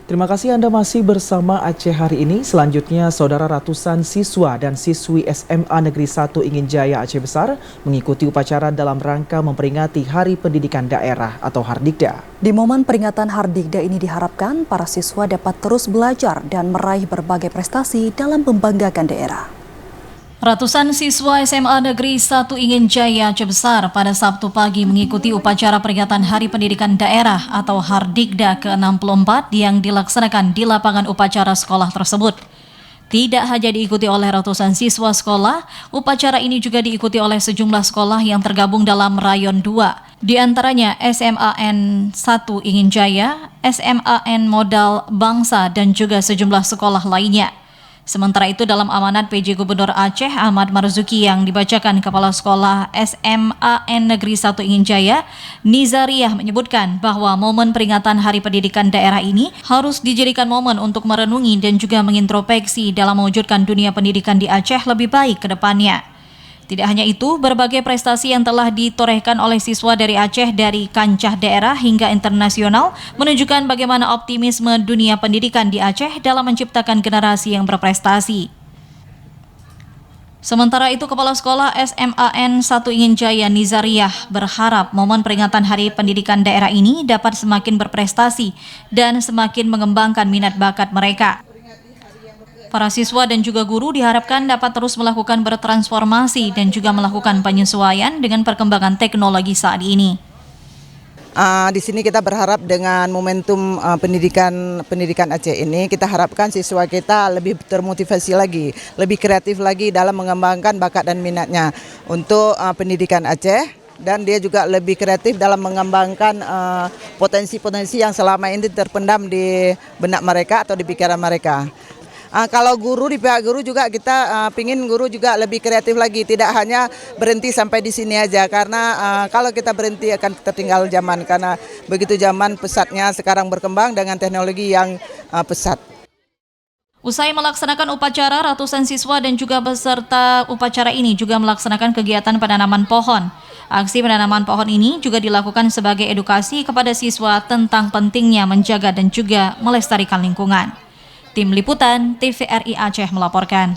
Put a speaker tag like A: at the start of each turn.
A: Terima kasih Anda masih bersama Aceh hari ini. Selanjutnya, saudara ratusan siswa dan siswi SMA Negeri 1 Ingin Jaya Aceh Besar mengikuti upacara dalam rangka memperingati Hari Pendidikan Daerah atau Hardikda.
B: Di momen peringatan Hardikda ini diharapkan para siswa dapat terus belajar dan meraih berbagai prestasi dalam membanggakan daerah.
C: Ratusan siswa SMA Negeri 1 Ingin Jaya Aceh Besar pada Sabtu pagi mengikuti upacara peringatan Hari Pendidikan Daerah atau Hardikda ke-64 yang dilaksanakan di lapangan upacara sekolah tersebut. Tidak hanya diikuti oleh ratusan siswa sekolah, upacara ini juga diikuti oleh sejumlah sekolah yang tergabung dalam Rayon 2. Di antaranya SMAN 1 Ingin Jaya, SMAN Modal Bangsa, dan juga sejumlah sekolah lainnya. Sementara itu dalam amanat PJ Gubernur Aceh Ahmad Marzuki yang dibacakan Kepala Sekolah SMAN Negeri 1 Ingin Jaya, Nizariyah menyebutkan bahwa momen peringatan Hari Pendidikan Daerah ini harus dijadikan momen untuk merenungi dan juga mengintrospeksi dalam mewujudkan dunia pendidikan di Aceh lebih baik ke depannya. Tidak hanya itu, berbagai prestasi yang telah ditorehkan oleh siswa dari Aceh dari kancah daerah hingga internasional menunjukkan bagaimana optimisme dunia pendidikan di Aceh dalam menciptakan generasi yang berprestasi. Sementara itu, Kepala Sekolah SMAN 1 Ingin Jaya Nizariyah berharap momen peringatan Hari Pendidikan Daerah ini dapat semakin berprestasi dan semakin mengembangkan minat bakat mereka. Para siswa dan juga guru diharapkan dapat terus melakukan bertransformasi dan juga melakukan penyesuaian dengan perkembangan teknologi saat ini.
D: Di sini kita berharap dengan momentum pendidikan Aceh ini, kita harapkan siswa kita lebih termotivasi lagi, lebih kreatif lagi dalam mengembangkan bakat dan minatnya untuk pendidikan Aceh. Dan dia juga lebih kreatif dalam mengembangkan potensi-potensi yang selama ini terpendam di benak mereka atau di pikiran mereka. Kalau guru, di pihak guru juga kita pingin guru juga lebih kreatif lagi, tidak hanya berhenti sampai di sini aja, karena kalau kita berhenti akan tertinggal zaman, karena begitu zaman pesatnya sekarang berkembang dengan teknologi yang pesat.
C: Usai melaksanakan upacara, ratusan siswa dan juga peserta upacara ini juga melaksanakan kegiatan penanaman pohon. Aksi penanaman pohon ini juga dilakukan sebagai edukasi kepada siswa tentang pentingnya menjaga dan juga melestarikan lingkungan. Tim Liputan TVRI Aceh melaporkan.